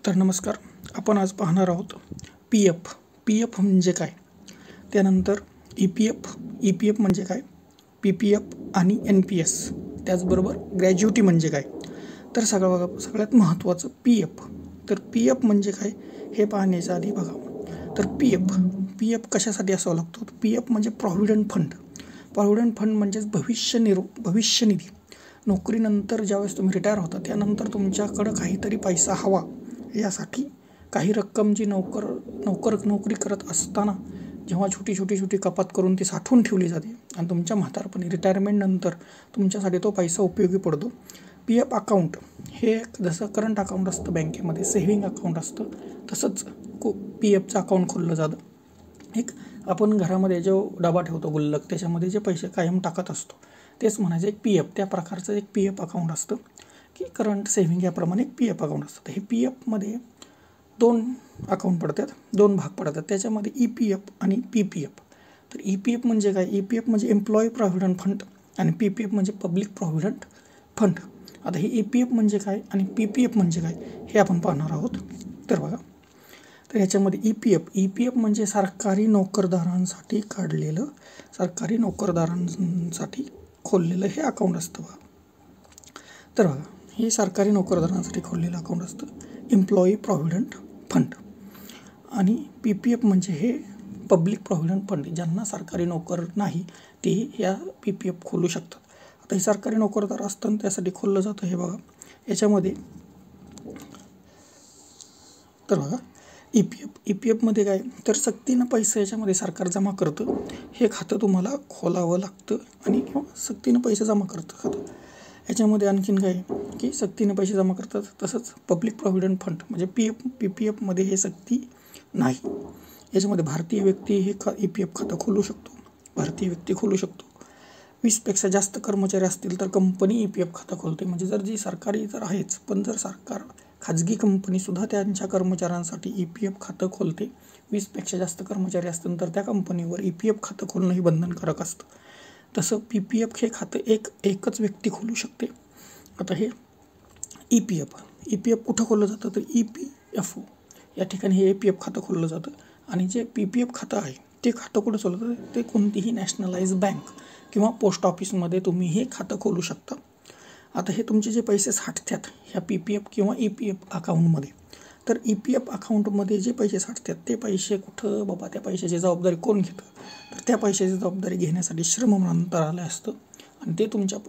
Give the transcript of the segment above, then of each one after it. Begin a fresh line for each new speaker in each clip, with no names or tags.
तर नमस्कार, आपण आज पाहणार आहोत पी एफ म्हणजे काय, त्यानंतर ई पी एफ म्हणजे काय, पी पी एफ आणि एन पी एस, त्याचबरोबर ग्रॅज्युटी म्हणजे काय. तर सगळ्यात महत्त्वाचं पी एफ. तर पी एफ म्हणजे काय हे पाहण्याच्या आधी बघा, तर पी एफ कशासाठी असावा लागतो. पी एफ म्हणजे प्रॉव्हिडंट फंड म्हणजेच भविष्य निधी. नोकरीनंतर ज्यावेळेस तुम्ही रिटायर होता त्यानंतर तुमच्याकडं काहीतरी पैसा हवा, यासाठी काही रक्कम जी नोकरी करत असताना जेव्हा छोटी कपात करून ती साठवून ठेवली जाते आणि तुमच्या म्हातारपणी रिटायरमेंटनंतर तुमच्यासाठी तो पैसा उपयोगी पडतो. पी एफ अकाउंट हे जसं करंट अकाउंट असतं बँकेमध्ये, सेव्हिंग अकाउंट असतं, तसंच पी एफचं अकाउंट खोललं जातं. एक आपण घरामध्ये जो डबा ठेवतो गुल्लक, त्याच्यामध्ये जे पैसे कायम टाकत असतो तेच म्हणायचं एक पी एफ. त्या प्रकारचं एक पी एफ अकाउंट असतं की करंट सेव्हिंग याप्रमाणे एक पी एफ अकाउंट असतं. तर हे पी एफमध्ये दोन अकाउंट पडतात, दोन भाग पडतात. त्याच्यामध्ये ई पी एफ आणि पी पी एफ. तर ई पी एफ म्हणजे काय, ई पी एफ म्हणजे एम्प्लॉई प्रॉव्हिडंट फंड आणि पी पी एफ म्हणजे पब्लिक प्रॉव्हिडंट फंड. आता हे ई पी एफ म्हणजे काय आणि पी पी एफ म्हणजे काय हे आपण पाहणार आहोत. तर बघा, तर ह्याच्यामध्ये ई पी एफ म्हणजे सरकारी नोकरदारांसाठी खोललेलं हे अकाउंट असतं बघा. तर बघा, हे सरकारी नोकरदारांसाठी खोललेलं अकाउंट असतं, एम्प्लॉई प्रॉव्हिडंट फंड. आणि पी पी एफ म्हणजे हे पब्लिक प्रॉव्हिडंट फंड, ज्यांना सरकारी नोकर नाही ते या पी पी एफ खोलू शकतात. आता हे सरकारी नोकरदार असताना त्यासाठी खोललं जातं. हे बघा याच्यामध्ये, तर बघा ई पी एफमध्ये काय, तर सक्तीनं पैसे याच्यामध्ये सरकार जमा करतं. हे खातं तुम्हाला खोलावं लागतं आणि किंवा सक्तीनं पैसे जमा करतं खातं. याच्यामध्ये आणखीन काय की सक्तीनं पैसे जमा करतात. तसंच पब्लिक प्रॉव्हिडंट फंड म्हणजे पी पी एफमध्ये हे सक्ती नाही. याच्यामध्ये भारतीय व्यक्ती हे ई पी एफ खातं खोलू शकतो. 20पेक्षा जास्त कर्मचारी असतील तर कंपनी ई पी एफ खातं खोलते. म्हणजे जर सरकारी तर आहेच, पण जर खाजगी कंपनीसुद्धा त्यांच्या कर्मचाऱ्यांसाठी ई पी एफ खातं खोलते. 20पेक्षा जास्त कर्मचारी असतील तर त्या कंपनीवर ई पी एफ खातं खोलणं ही बंधनकारक असतं. तसं पी पी एफ हे खातं एकच व्यक्ती खोलू शकते. आता हे ई पी एफ कुठं खोललं जातं, तर ई पी एफ ओ या ठिकाणी हे ई पी एफ खातं खोललं जातं. आणि जे पी पी एफ खातं आहे ते खातं कुठं खोललं जातं, ते कोणतीही नॅशनलाइज बँक किंवा पोस्ट ऑफिसमध्ये तुम्ही हे खातं खोलू शकता. आता हे तुमचे जे पैसे साठतात ह्या पी पी एफ किंवा ई पी एफ अकाउंटमध्ये, तर ई पी एफ अकाउंटमध्ये जे पैसे साठतात ते पैसे कुठं बाबा, त्या पैशाची जबाबदारी कोण घेतं, तर त्या पैशाची जबाबदारी घेण्यासाठी श्रम मंत्रालय असतं आणि ते तुमच्या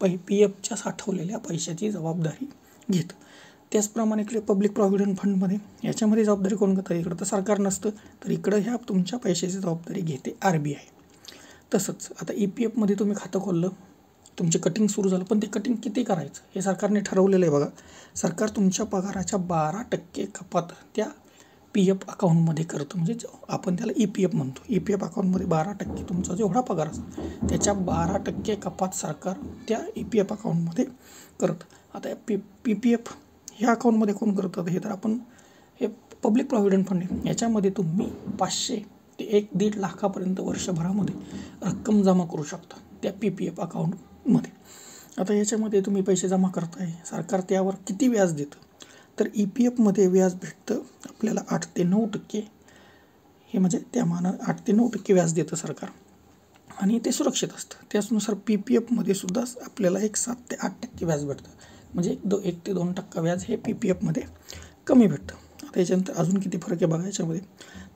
पी एफच्या साठवलेल्या पैशाची जबाबदारी घेतं. त्याचप्रमाणे इकडे पब्लिक प्रॉव्हिडंट फंडमध्ये याच्यामध्ये जबाबदारी कोण घेतं, इकडं तर सरकार नसतं, तर इकडं ह्या तुमच्या पैशाची जबाबदारी घेते RBI. तसंच आता ई पी एफमध्ये तुम्ही खातं खोललं, तुमचे कटिंग सुरू झालं, पण ते कटिंग किती करायचं हे सरकारने ठरवलेलं आहे बघा. सरकार तुमच्या पगाराच्या 12% कपात त्या पी एफ अकाउंटमध्ये करतं. म्हणजे आपण त्याला ई पी एफ म्हणतो. ई पी एफ अकाउंटमध्ये 12% तुमचा जेवढा पगार असतो त्याच्या 12% कपात सरकार त्या ई पी एफ अकाउंटमध्ये करतं. आता पी पी एफ ह्या अकाउंटमध्ये कोण करतं, हे तर आपण हे पब्लिक प्रॉव्हिडंट फंड आहे. याच्यामध्ये तुम्ही 500 ते 1-1.5 लाखापर्यंत वर्षभरामध्ये रक्कम जमा करू शकता त्या पी पी एफ अकाउंटमध्ये. आता याच्यामध्ये तुम्ही पैसे जमा करताय, सरकार त्यावर किती व्याज देतं, तर ई पी एफमध्ये व्याज भेटतं आपल्याला 8 ते 9%. हे म्हणजे त्या मानानं 8 ते 9% व्याज देतं सरकार आणि ते सुरक्षित असतं. त्याचनुसार पी पी एफमध्ये सुद्धा आपल्याला 7 ते 8% व्याज भेटतं. म्हणजे 1 ते 2% व्याज हे पी पी एफमध्ये कमी भेटतं. आता याच्यानंतर अजून किती फरक आहे बघा याच्यामध्ये,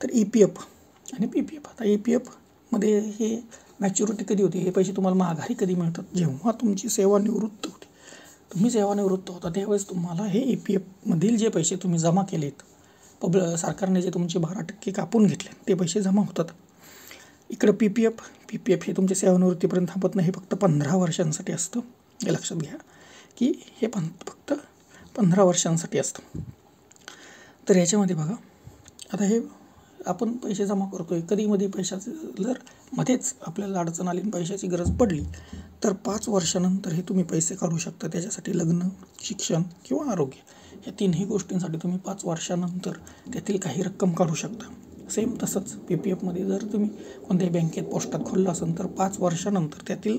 तर ई पी एफ आणि पी पी एफ. आता ई पी एफमध्ये हे मॅच्युरिटी कधी होती, हे पैसे तुम्हाला माघारी कधी मिळतात, जेव्हा तुमची सेवानिवृत्त होते. तुम्ही सेवानिवृत्त होता त्यावेळेस तुम्हाला हे ई पी एफमधील जे पैसे तुम्ही जमा केलेत, सरकारने जे तुमचे 12% कापून घेतले ते पैसे जमा होतात. इकडं पी पी एफ हे तुमच्या सेवानिवृत्तीपर्यंत थांबत नाही, हे फक्त 15 वर्षांसाठी असतं. हे लक्षात घ्या की हे फक्त 15 वर्षांसाठी असतं. तर याच्यामध्ये बघा, आता हे आपण पैसे जमा करतोय, कधीमध्ये पैशाचं जर मध्येच आपल्याला अडचण आली, पैशाची गरज पडली, तर 5 वर्षानंतर हे तुम्ही पैसे काढू शकता. त्याच्यासाठी लग्न, शिक्षण किंवा आरोग्य या 3ही गोष्टींसाठी तुम्ही 5 वर्षानंतर त्यातील काही रक्कम काढू शकता. सेम तसंच पी पी एफमध्ये जर तुम्ही कोणत्याही बँकेत पोस्टात खोललं असेल तर 5 वर्षानंतर त्यातील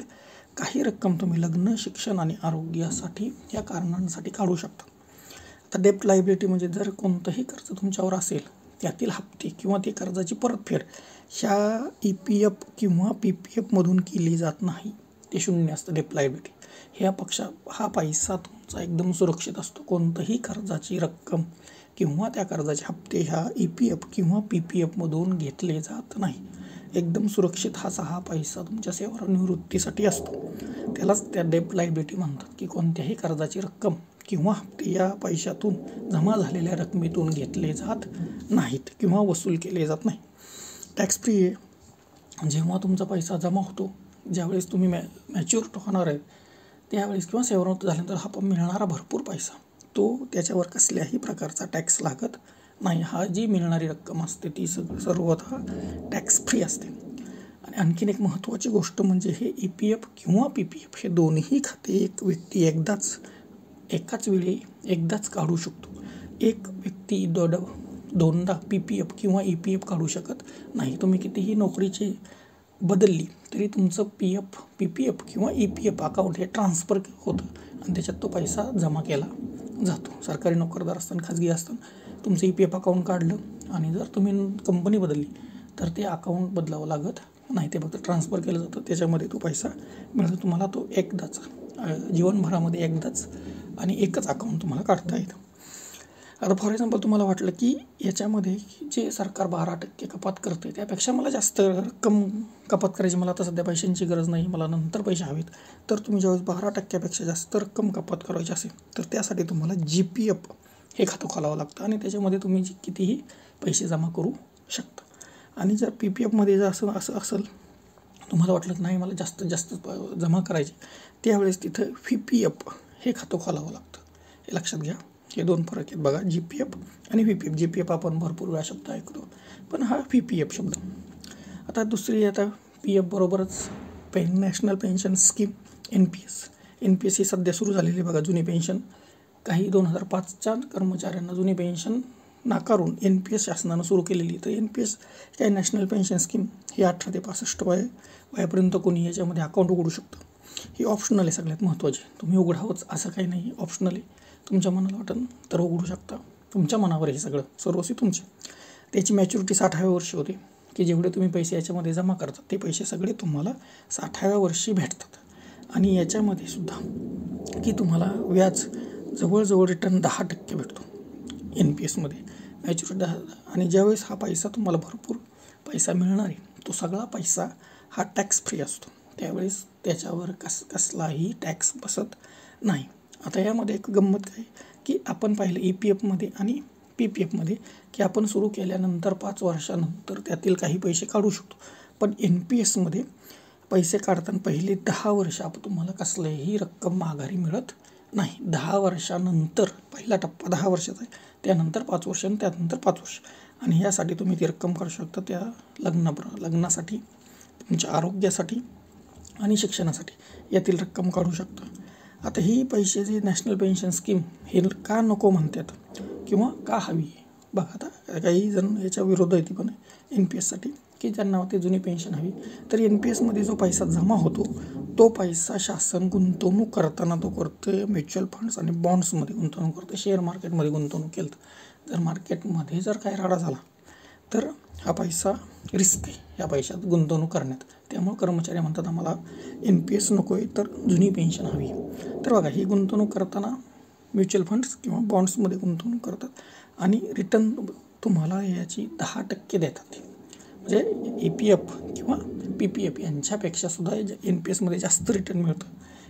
काही रक्कम तुम्ही लग्न, शिक्षण आणि आरोग्यासाठी या कारणांसाठी काढू शकता. आता डेप्ट लायबिलिटी म्हणजे जर कोणतंही कर्ज तुमच्यावर असेल त्यातील हप्ते किंवा ते कर्जाची परतफेड ह्या EPF किंवा PPFमधून केली जात नाही. ते शून्य असतं डेप्ट लायबिलिटी. हा पैसा तुमचा एकदम सुरक्षित असतो. कोणतंही कर्जाची रक्कम किंवा त्या कर्जाचे हप्ते ह्या EPF किंवा PPFमधून घेतले जात नाही. एकदम सुरक्षित हा पैसा तुमच्या सेवानिवृत्तीसाठी असतो. त्यालाच त्या डेप्ट लायबिलिटी म्हणतात की कोणत्याही कर्जाची रक्कम किंवा हप्ते या पैशातून जमा झालेल्या रकमेतून घेतले जात नाहीत किंवा वसूल केले जात नाही. टॅक्स फ्री आहे. जेव्हा तुमचा पैसा जमा होतो, ज्यावेळेस तुम्ही मॅच्युअर होणार आहे त्यावेळेस किंवा सेवानिवृत्त झाल्यानंतर हा मिळणारा भरपूर पैसा तो त्याच्यावर कसल्याही प्रकारचा टॅक्स लागत नाही. हा जी मिळणारी रक्कम असते ती सर्वतः टॅक्स फ्री असते. आणि आणखीन एक महत्त्वाची गोष्ट म्हणजे हे EPF किंवा PPF हे दोन्ही खाते एक व्यक्ती एकाच वेळी एकदाच काढू शकतो. एक व्यक्ती दोनदा PPF किंवा EPF काढू शकत नाही. तुम्ही कितीही नोकरीची बदलली तरी तुमचं PPF किंवा EPF अकाउंट हे ट्रान्सफर होतं आणि त्याच्यात तो पैसा जमा केला जातो. सरकारी नोकरदार असताना, खाजगी असताना तुमचं EPF अकाउंट काढलं आणि जर तुम्ही कंपनी बदलली तर ते अकाउंट बदलावं लागत नाही. ते फक्त ट्रान्सफर केलं जातं. त्याच्यामध्ये तो पैसा मिळतो तुम्हाला. तो एकदाच जीवनभरामध्ये एकदाच आणि एकच अकाउंट तुम्हाला काढता येतं. आता फॉर एक्झाम्पल तुम्हाला वाटलं की याच्यामध्ये जे सरकार 12% कपात करते त्यापेक्षा मला जास्त रक्कम कपात करायची, मला आता सध्या पैशांची गरज नाही, मला नंतर पैसे हवेत, तर तुम्ही ज्यावेळेस 12%पेक्षा जास्त रक्कम कपात करायची असेल तर त्यासाठी तुम्हाला GPF हे खातं खोलावं लागतं आणि त्याच्यामध्ये तुम्ही कितीही पैसे जमा करू शकता. आणि जर PPFमध्ये जर असं असेल तुम्हाला वाटलं नाही मला जास्तीत जास्त जमा करायचे, त्यावेळेस तिथं PPF हे खातं खोलावं लागतं. हे लक्षात घ्या. हे दोन फरक आहेत बघा, GPF आणि PPF. GPF आपण भरपूर वेळा शब्द ऐकतो, पण हा PPF शब्द. आता PF बरोबरच नॅशनल पेन्शन स्कीम NPS ही सध्या सुरू झालेली बघा. जुनी पेन्शन काही 2005च्या कर्मचाऱ्यांना जुनी पेन्शन नाकारून NPS शासनानं सुरू केलेली. तर NPS काय नॅशनल पेन्शन स्कीम ही 18 ते 65 वयापर्यंत कोणी याच्यामध्ये अकाउंट उघडू शकतं. ही ऑप्शनल आहे. सगळ्यात महत्त्वाची, तुम्ही उघडावंच असं काही नाही, ऑप्शनल आहे. तुमच्या मनाला वाटेल तर उघडू शकता. तुमच्या मनावर हे सगळं सर्वस्वी तुमचे. त्याची मॅच्युरिटी 60व्या वर्षी होते की जेवढे तुम्ही पैसे याच्यामध्ये जमा करतात ते पैसे सगळे तुम्हाला 60व्या वर्षी भेटतात. आणि याच्यामध्ये सुद्धा की तुम्हाला व्याज जवळजवळ रिटर्न 10% भेटतो NPSमध्ये मॅच्युरिटी 10. आणि ज्यावेळेस हा पैसा तुम्हाला भरपूर पैसा मिळणार आहे तो सगळा पैसा हा टॅक्स फ्री असतो. त्यावेळेस त्याच्यावर कसलाही टॅक्स बसत नाही. आता यामध्ये एक गंमत काय की आपण पाहिलं EPFमध्ये आणि PPFमध्ये की आपण सुरू केल्यानंतर 5 वर्षानंतर त्यातील काही पैसे काढू शकतो, पण NPSमध्ये पैसे काढताना पहिले 10 वर्ष तुम्हाला कसलीही रक्कम माघारी मिळत नाही. 10 वर्षानंतर पहिला टप्पा 10 वर्षाचा आहे, त्यानंतर 5 वर्ष आणि त्यानंतर 5 वर्ष. आणि यासाठी तुम्ही ती रक्कम काढू शकता त्या लग्नासाठी, तुमच्या आरोग्यासाठी आणि शिक्षणासाठी यातील रक्कम काढू शकता. आता ही पैसे जे नॅशनल पेन्शन स्कीम हे का नको म्हणतात किंवा का हवी बघा. आता काही जण याच्या विरोध आहे ती पण NPSसाठी की ज्यांना ते जुनी पेन्शन हवी. तर NPSमध्ये जो पैसा जमा होतो तो पैसा शासन गुंतवणूक करताना तो करतं म्युच्युअल फंड्स आणि बॉन्ड्समध्ये गुंतवणूक करतं, शेअर मार्केटमध्ये गुंतवणूक केलं. जर मार्केटमध्ये जर काही राडा झाला तर हा पैसा रिस्क आहे या पैशात गुंतवणूक करण्यात. त्यामुळे कर्मचारी म्हणतात आम्हाला NPS नको आहे तर जुनी पेन्शन हवी. तर बघा ही गुंतवणूक करताना म्युच्युअल फंड्स किंवा बॉन्ड्समध्ये गुंतवणूक करतात आणि रिटर्न तुम्हाला याची 10% देतात. म्हणजे EPF किंवा PPF यांच्यापेक्षा सुद्धा NPSमध्ये जास्त रिटर्न मिळतं.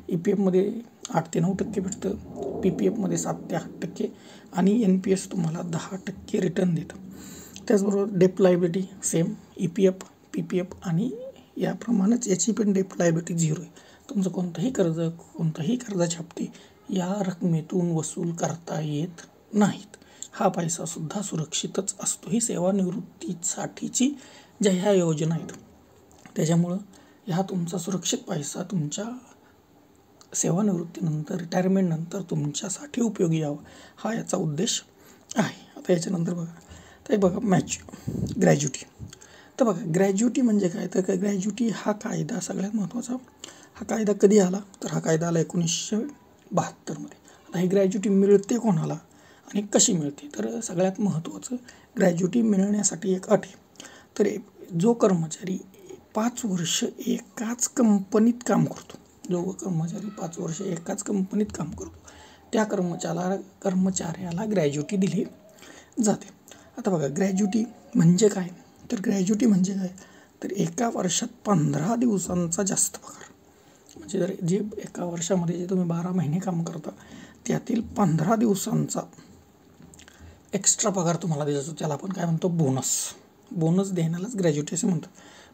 EPFमध्ये 8 ते 9% भेटतं, PPFमध्ये 7 ते 8% आणि NPS तुम्हाला 10% रिटर्न देतं. त्याचबरोबर डेप्ट लायबिलिटी सेम EPF PPF आणि याप्रमाणेच याची पण डेप्ट लायबिलिटी 0 आहे. तुमचं कोणताही कर्जाचे हप्ते या रकमेतून वसूल करता येत नाहीत. हा पैसासुद्धा सुरक्षितच असतो. ही सेवानिवृत्तीसाठीची ज्या ह्या योजना आहेत त्याच्यामुळं ह्या तुमचा सुरक्षित पैसा तुमच्या सेवानिवृत्तीनंतर रिटायरमेंटनंतर तुमच्यासाठी उपयोगी यावं हा याचा उद्देश आहे. आता याच्यानंतर बघा ग्रॅज्युटी. तर बघा ग्रॅज्युटी म्हणजे काय, तर ग्रॅज्युटी हा कायदा सगळ्यात महत्त्वाचा हा कायदा कधी आला तर हा कायदा आला 1972मध्ये. आता ही ग्रॅज्युटी मिळते कोणाला आणि कशी मिळते, तर सगळ्यात महत्त्वाचं ग्रॅज्युटी मिळण्यासाठी एक अट आहे. तर जो कर्मचारी 5 वर्ष एकाच कंपनीत काम करतो, जो कर्मचारी 5 वर्ष एकाच कंपनीत काम करतो त्या कर्मचाऱ्याला ग्रॅज्युटी दिली जाते. आता बघा ग्रॅज्युटी म्हणजे काय, तर ग्रॅज्युटी म्हणजे काय, तर एका वर्षात 15 दिवसांचा जास्त पगार. म्हणजे जर जे एका वर्षामध्ये जे तुम्ही 12 महिने काम करता त्यातील 15 दिवसांचा एक्स्ट्रा पगार तुम्हाला दिला जातो. त्याला आपण काय म्हणतो, बोनस देण्यालाच ग्रॅज्युटी असं म्हणतो.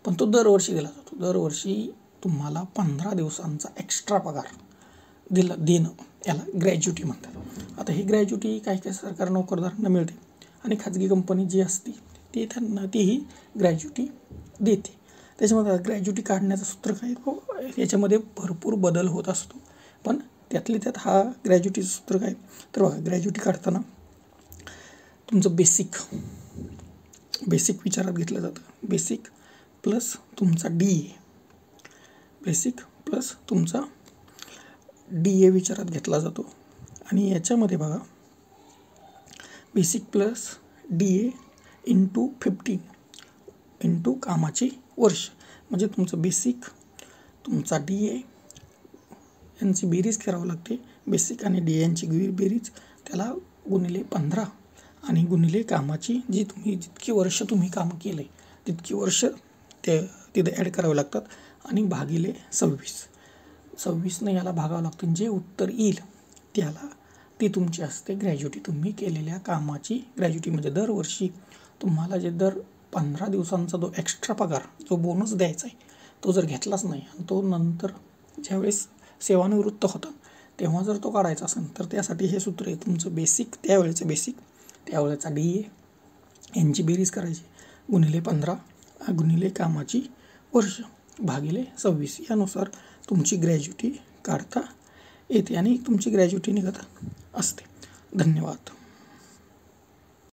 पण तो दरवर्षी दिला जातो. दरवर्षी तुम्हाला 15 दिवसांचा एक्स्ट्रा पगार देणं याला ग्रॅज्युटी म्हणतात. आता ही ग्रॅज्युटी काही काही सरकारी नोकरदारांना मिळते आणि खाजगी कंपनी जी असते तीही ग्रॅज्युटी देते. त्याच्यामध्ये ग्रॅज्युटी काढण्याचं सूत्र काय, याच्यामध्ये भरपूर बदल होत असतो, पण त्यातली त्यात हा ग्रॅज्युटीचं सूत्र काय, तर बघा ग्रॅज्युटी काढताना तुमचं बेसिक विचारात घेतलं जातं. बेसिक प्लस तुमचा बेसिक प्लस तुमचा DA विचारात घेतला जातो. आणि याच्यामध्ये बघा basic plus DA into 15 into कामाची वर्ष, म्हणजे तुमचं बेसिक तुमचा DA यांची बेरीज करावं लागते. बेसिक आणि DA यांची बेरीज, त्याला गुणिले 15 आणि गुणिले कामाची जितकी वर्ष तुम्ही काम केले तितकी वर्ष तिथे ॲड करावे लागतात आणि भागिले 26ने याला भागावं लागतं. जे उत्तर येईल ती तुमची असते ग्रॅज्युटी. तुम्ही केलेल्या कामाची ग्रॅज्युटी. म्हणजे दरवर्षी तुम्हाला दर 15 दिवसांचा जो एक्स्ट्रा पगार, जो बोनस द्यायचा आहे, तो जर घेतलाच नाही आणि तो नंतर ज्यावेळेस सेवानिवृत्त होता तेव्हा जर तो काढायचा असेल तर त्यासाठी हे सूत्र आहे. तुमचं बेसिक, त्यावेळेचा DA यांची बेरीज करायची गुणिले 15 गुणिले कामाची वर्ष भागिले 26, यानुसार तुमची ग्रॅज्युटी काढता येते आणि तुमची ग्रॅज्युटी निघत असते. धन्यवाद.